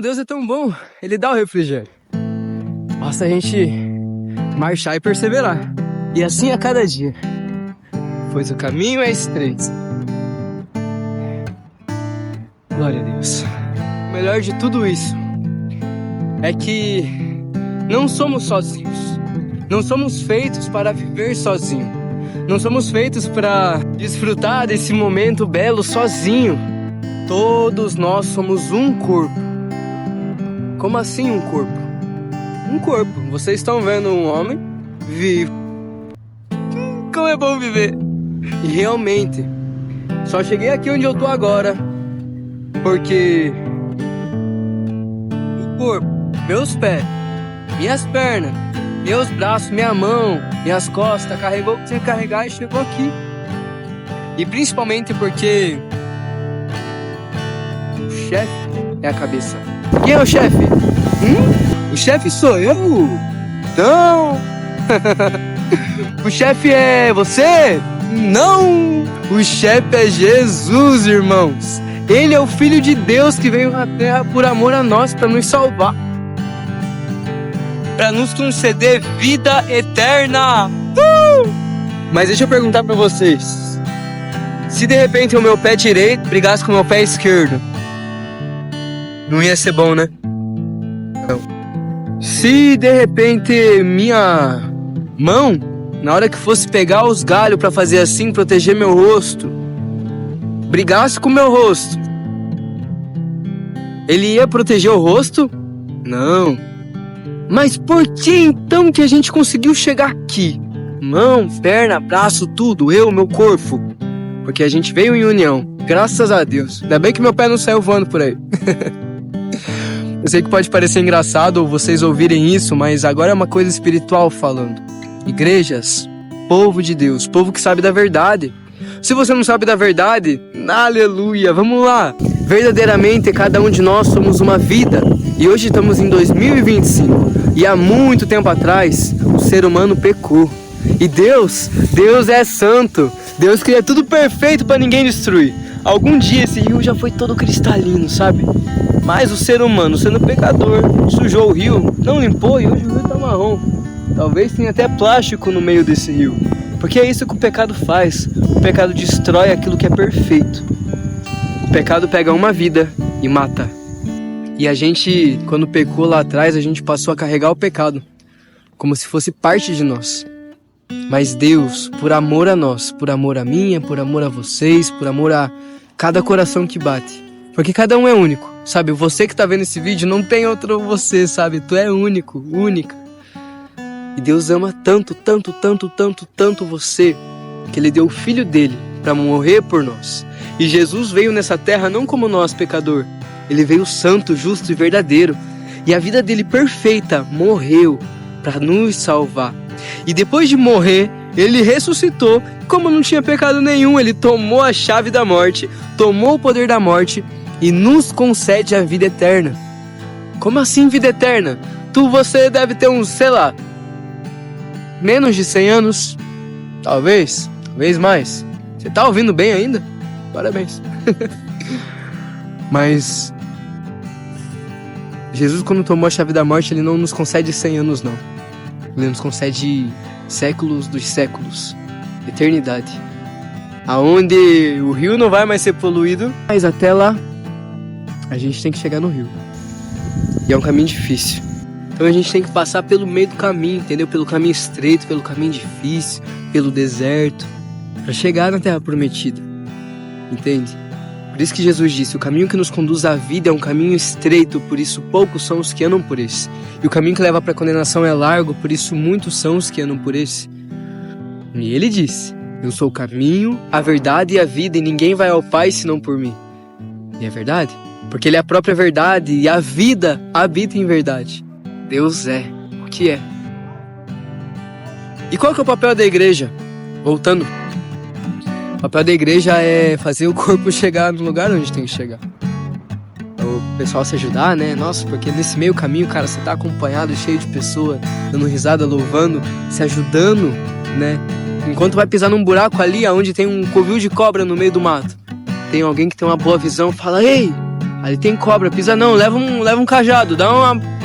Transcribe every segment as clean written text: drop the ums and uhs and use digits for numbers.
Deus é tão bom, Ele dá o refrigério. Basta a gente marchar e perseverar. E assim a cada dia. Pois o caminho é estreito. Glória a Deus. O melhor de tudo isso é que não somos sozinhos. Não somos feitos para viver sozinho. Não somos feitos para desfrutar desse momento belo sozinho. Todos nós somos um corpo. Como assim um corpo? Um corpo. Vocês estão vendo um homem vivo. Como é bom viver. E realmente, só cheguei aqui onde eu tô agora porque o corpo, meus pés, minhas pernas, meus braços, minha mão, minhas costas, carregou o que tinha que carregar e chegou aqui. E principalmente porque o chefe é a cabeça. Quem é o chefe? O chefe sou eu? Não! O chefe é você? Não! O chefe é Jesus, irmãos. Ele é o Filho de Deus que veio na terra por amor a nós, para nos salvar. Para nos conceder vida eterna. Mas deixa eu perguntar para vocês. Se de repente o meu pé direito brigasse com o meu pé esquerdo, não ia ser bom, né? Não. Se de repente minha mão, na hora que fosse pegar os galhos para fazer assim, proteger meu rosto, brigasse com o meu rosto, ele ia proteger o rosto? Não. Mas por que então que a gente conseguiu chegar aqui? Mão, perna, braço, tudo, eu, meu corpo. Porque a gente veio em união, graças a Deus. Ainda bem que meu pé não saiu voando por aí. Eu sei que pode parecer engraçado vocês ouvirem isso, mas agora é uma coisa espiritual falando. Igrejas, povo de Deus, povo que sabe da verdade. Se você não sabe da verdade, aleluia, vamos lá. Verdadeiramente, cada um de nós somos uma vida. E hoje estamos em 2025. E há muito tempo atrás, o ser humano pecou. E Deus é santo. Deus cria tudo perfeito para ninguém destruir. Algum dia esse rio já foi todo cristalino, sabe? Mas o ser humano, sendo pecador, sujou o rio, não limpou e hoje o rio tá marrom. Talvez tenha até plástico no meio desse rio. Porque é isso que o pecado faz. O pecado destrói aquilo que é perfeito. O pecado pega uma vida e mata. E a gente, quando pecou lá atrás, a gente passou a carregar o pecado como se fosse parte de nós. Mas Deus, por amor a nós, por amor a mim, por amor a vocês, por amor a cada coração que bate. Porque cada um é único, sabe? Você que tá vendo esse vídeo, não tem outro você, sabe? Tu é único, única. E Deus ama tanto, tanto, tanto, tanto, tanto você, que Ele deu o Filho dele para morrer por nós. E Jesus veio nessa terra não como nós, pecador. Ele veio santo, justo e verdadeiro. E a vida dele perfeita morreu para nos salvar. E depois de morrer, ele ressuscitou. Como não tinha pecado nenhum, ele tomou a chave da morte, tomou o poder da morte e nos concede a vida eterna. Como assim vida eterna? Você deve ter uns, sei lá, menos de 100 anos. Talvez mais. Você tá ouvindo bem ainda? Parabéns. Mas Jesus, quando tomou a chave da morte, ele não nos concede 100 anos, não. Ele nos concede séculos dos séculos, eternidade, aonde o rio não vai mais ser poluído, mas até lá a gente tem que chegar no rio. E é um caminho difícil. Então a gente tem que passar pelo meio do caminho, entendeu? Pelo caminho estreito, pelo caminho difícil, pelo deserto, para chegar na terra prometida. Entende? Por isso que Jesus disse, o caminho que nos conduz à vida é um caminho estreito, por isso poucos são os que andam por esse. E o caminho que leva para a condenação é largo, por isso muitos são os que andam por esse. E ele disse, eu sou o caminho, a verdade e a vida, e ninguém vai ao Pai senão por mim. E é verdade, porque ele é a própria verdade e a vida habita em verdade. Deus é o que é. E qual que é o papel da igreja? Voltando. O papel da igreja é fazer o corpo chegar no lugar onde tem que chegar. O pessoal se ajudar, né? Nossa, porque nesse meio caminho, cara, você tá acompanhado, cheio de pessoas, dando risada, louvando, se ajudando, né? Enquanto vai pisar num buraco ali, onde tem um covil de cobra no meio do mato. Tem alguém que tem uma boa visão, fala, ei, Ali tem cobra, pisa não, leva um cajado,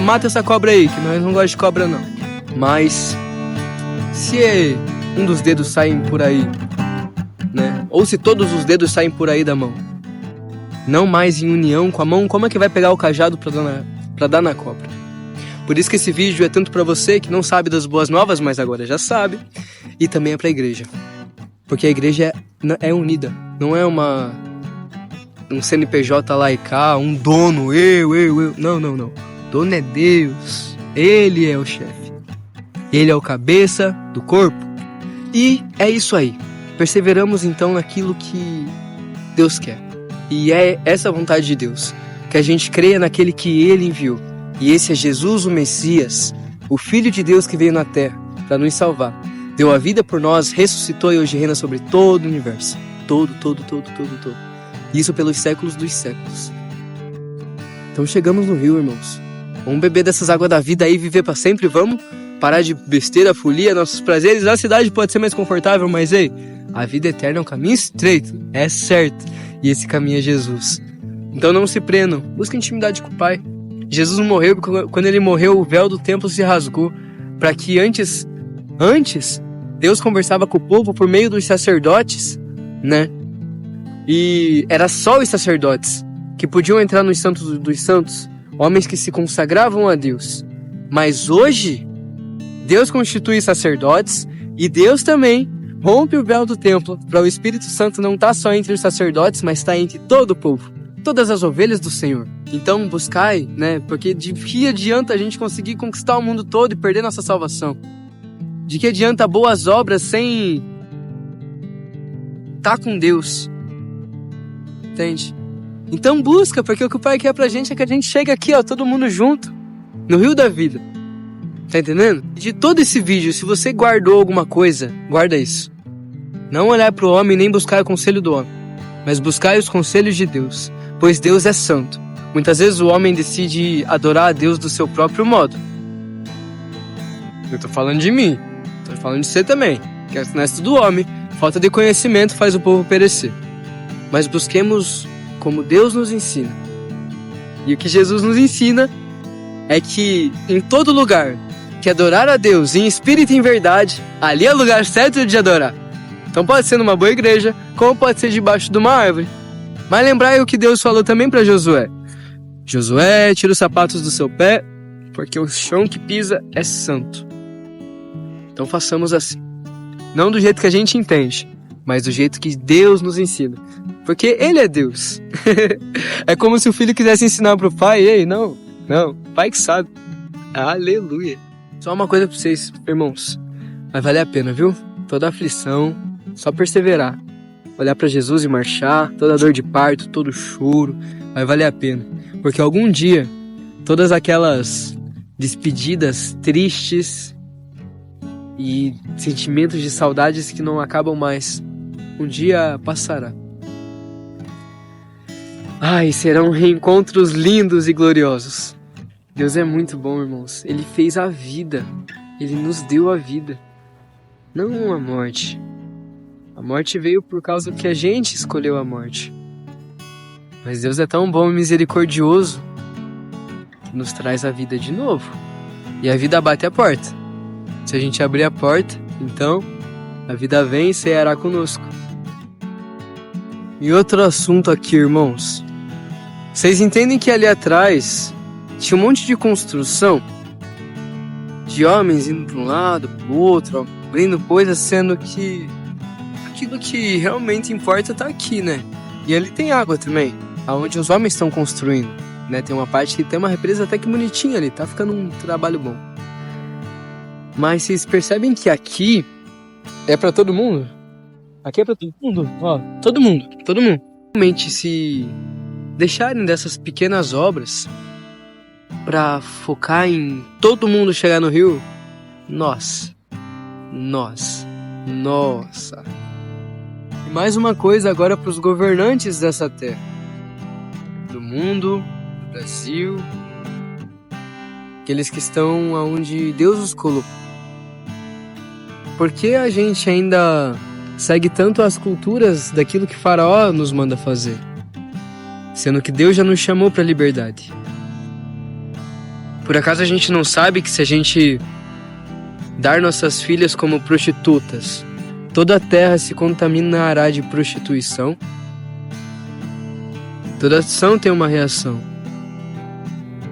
mata essa cobra aí, que nós não gostamos de cobra não. Mas se um dos dedos saem por aí, né? Ou se todos os dedos saem por aí da mão, não mais em união com a mão, como é que vai pegar o cajado pra dar na cobra? Por isso que esse vídeo é tanto pra você que não sabe das boas novas, mas agora já sabe, e também é pra igreja. Porque a igreja é unida, não é um CNPJ lá e cá, um dono, eu. Não. Dono é Deus, Ele é o chefe. Ele é o cabeça do corpo. E é isso aí. Perseveramos então naquilo que Deus quer. E é essa a vontade de Deus, que a gente creia naquele que Ele enviou. E esse é Jesus, o Messias, o Filho de Deus que veio na Terra para nos salvar. Deu a vida por nós, ressuscitou e hoje reina sobre todo o universo. Todo. Isso pelos séculos dos séculos. Então chegamos no rio, irmãos. Vamos beber dessas águas da vida aí e viver para sempre, vamos? Parar de besteira, folia, nossos prazeres. A cidade pode ser mais confortável, mas ei, a vida eterna é um caminho estreito, é certo. E esse caminho é Jesus. Então não se prendam, busquem intimidade com o Pai. Jesus morreu, quando ele morreu, o véu do templo se rasgou, para que antes Deus conversava com o povo por meio dos sacerdotes, né? E era só os sacerdotes que podiam entrar nos santos dos santos, homens que se consagravam a Deus. Mas hoje, Deus constitui sacerdotes e Deus também rompe o véu do templo para o Espírito Santo não estar só entre os sacerdotes, mas estar entre todo o povo, todas as ovelhas do Senhor. Então buscai, né? Porque de que adianta a gente conseguir conquistar o mundo todo e perder nossa salvação? De que adianta boas obras sem estar com Deus? Entende? Então busca, porque o que o Pai quer pra gente é que a gente chegue aqui, ó, todo mundo junto, no rio da vida. Tá entendendo? De todo esse vídeo, se você guardou alguma coisa, guarda isso. Não olhar pro homem nem buscar o conselho do homem, mas buscar os conselhos de Deus, pois Deus é santo. Muitas vezes o homem decide adorar a Deus do seu próprio modo. Eu tô falando de mim, tô falando de você também, que é nessa do homem. Falta de conhecimento faz o povo perecer. Mas busquemos como Deus nos ensina. E o que Jesus nos ensina é que em todo lugar que adorar a Deus em espírito e em verdade, ali é o lugar certo de adorar. Então pode ser numa boa igreja, como pode ser debaixo de uma árvore. Mas lembrai o que Deus falou também para Josué. Josué, tira os sapatos do seu pé, porque o chão que pisa é santo. Então façamos assim. Não do jeito que a gente entende, mas do jeito que Deus nos ensina. Porque Ele é Deus. É como se o filho quisesse ensinar pro pai. Ei, não, pai que sabe. Aleluia. Só uma coisa pra vocês, irmãos. Vai valer a pena, viu? Toda aflição, só perseverar. Olhar pra Jesus e marchar, toda dor de parto, todo choro, vai valer a pena. Porque algum dia, todas aquelas despedidas tristes e sentimentos de saudades que não acabam mais, um dia passará. Ai, serão reencontros lindos e gloriosos. Deus é muito bom, irmãos. Ele fez a vida. Ele nos deu a vida. Não a morte. A morte veio por causa que a gente escolheu a morte. Mas Deus é tão bom e misericordioso que nos traz a vida de novo. E a vida bate a porta. Se a gente abrir a porta, então a vida vem e ceará conosco. E outro assunto aqui, irmãos. Vocês entendem que ali atrás tinha um monte de construção de homens indo para um lado, para o outro, abrindo coisas, sendo que aquilo que realmente importa está aqui, né? E ali tem água também, aonde os homens estão construindo, né? Tem uma parte que tem uma represa até que bonitinha ali, tá ficando um trabalho bom. Mas vocês percebem que aqui é para todo mundo? Aqui é para todo mundo, ó, todo mundo. Realmente se deixarem dessas pequenas obras para focar em todo mundo chegar no rio, nossa. E mais uma coisa agora para os governantes dessa terra, do mundo, do Brasil, aqueles que estão onde Deus os colocou. Por que a gente ainda segue tanto as culturas daquilo que Faraó nos manda fazer? sendo que Deus já nos chamou para a liberdade. Por acaso a gente não sabe que se a gente dar nossas filhas como prostitutas, toda a terra se contaminará de prostituição? Toda ação tem uma reação.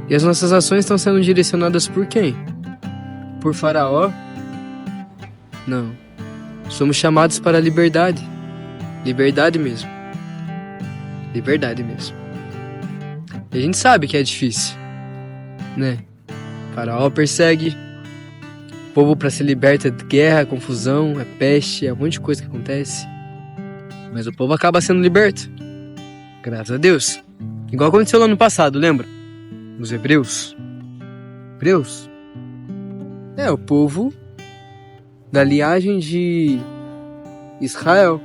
E as nossas ações estão sendo direcionadas por quem? Por Faraó? Não. Somos chamados para a liberdade. Liberdade mesmo. Liberdade mesmo. E a gente sabe que é difícil, né? Faraó persegue o povo para se liberta de guerra, confusão, é peste, é um monte de coisa que acontece. Mas o povo acaba sendo liberto. Graças a Deus. Igual aconteceu lá no passado, lembra? Os hebreus. Hebreus? É, o povo da linhagem de Israel.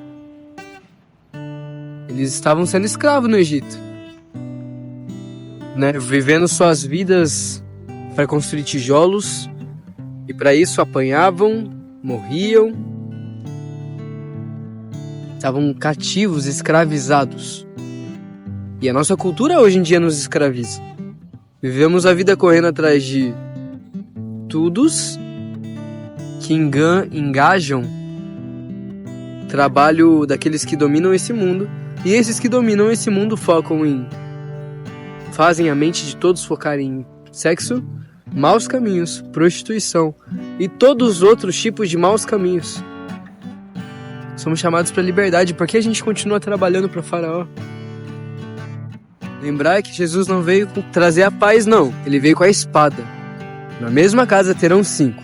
Eles estavam sendo escravos no Egito, né? Vivendo suas vidas para construir tijolos. E para isso apanhavam, morriam. Estavam cativos, escravizados. E a nossa cultura hoje em dia nos escraviza. Vivemos a vida correndo atrás de tudos que engajam trabalho daqueles que dominam esse mundo. E esses que dominam esse mundo fazem a mente de todos focarem em sexo, maus caminhos, prostituição e todos os outros tipos de maus caminhos. Somos chamados para a liberdade. Por que a gente continua trabalhando para Faraó? Lembrar que Jesus não veio trazer a paz, não. Ele veio com a espada. Na mesma casa terão 5.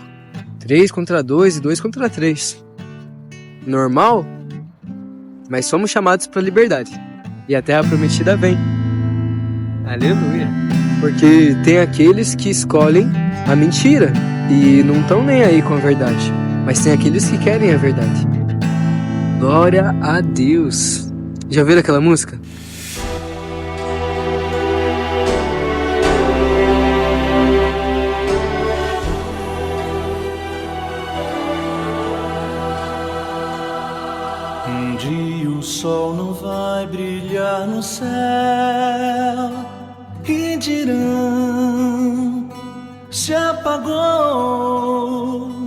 3 contra 2 e 2 contra 3. Normal? Mas somos chamados para a liberdade. E a terra prometida vem. Aleluia. Porque tem aqueles que escolhem a mentira e não estão nem aí com a verdade. Mas tem aqueles que querem a verdade. Glória a Deus. Já viram aquela música? Um dia o sol não vai brilhar no céu e dirão: se apagou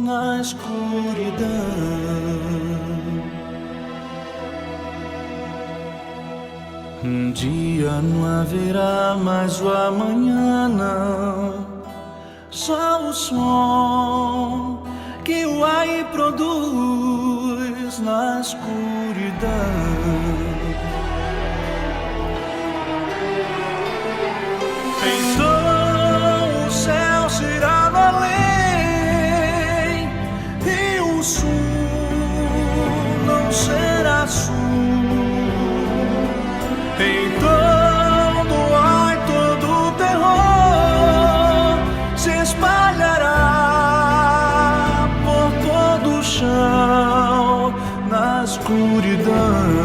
na escuridão. Um dia não haverá mais o amanhã, não. Só o som que o ar produz na escuridão. Então o céu será no além e o sul não será sul. Então do ar todo o terror se espalhará por todo o chão na escuridão.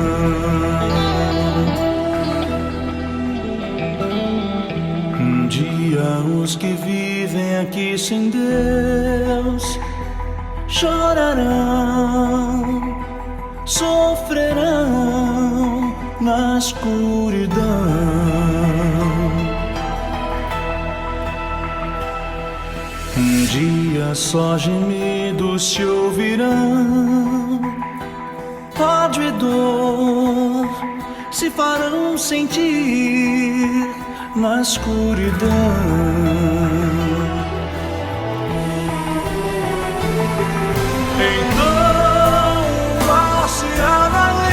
Um dia os que vivem aqui sem Deus chorarão, sofrerão na escuridão. Um dia só gemidos se ouvirão, ódio e dor se farão sentir na escuridão. Então o mar será no além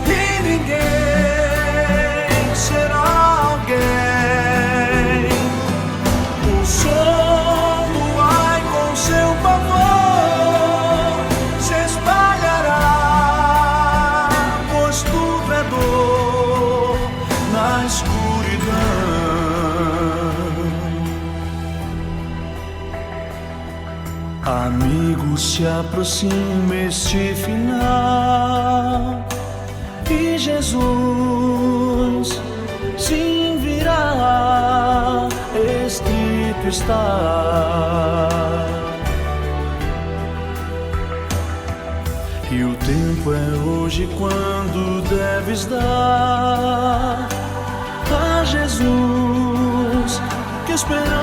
e ninguém será alguém. O som do ar com seu pavor se espalhará, pois tudo é dor na escuridão. Amigos, se aproxima este final e Jesus sim virá, escrito está. E o tempo é hoje quando deve deves dar a Jesus, que esperança